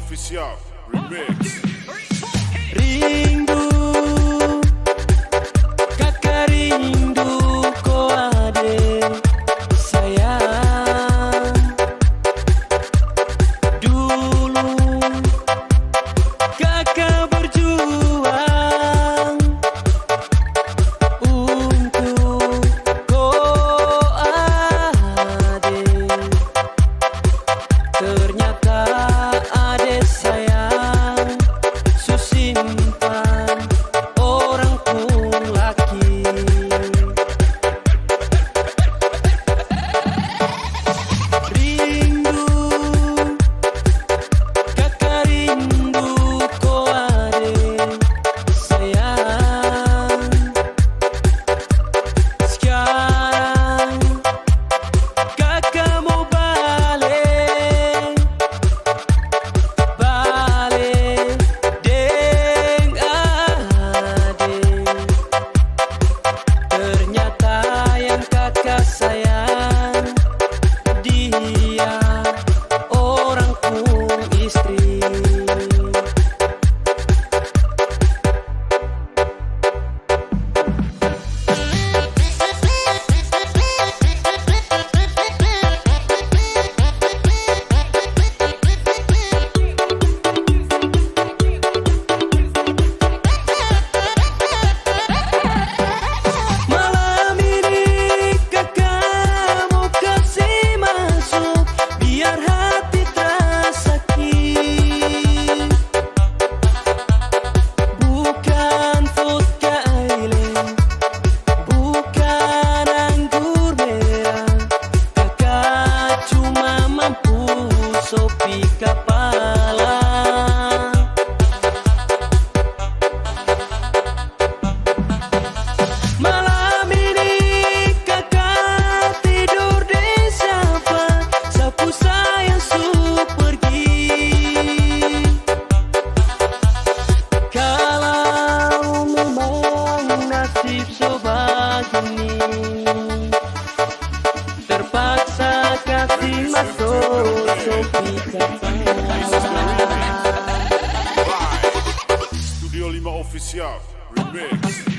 Official Remix. Rindu, kakak rindu ko adek sayang. Dulu kakak berjuang untuk ko adek. Ternyata adek sayang simpan orang pun laki. Rindu, kakak rindu ko adek sayang. Sekarang kakak mau balik ternyata yang kakak sayang dia orang pun istri. Sopi kepala malam ini kakak tidur di sofa, sapu sayang su pergi. Kalau memang nasib sobat ini terpaksa kasih masuk Sopi kepala. Studio 5 Official Remix.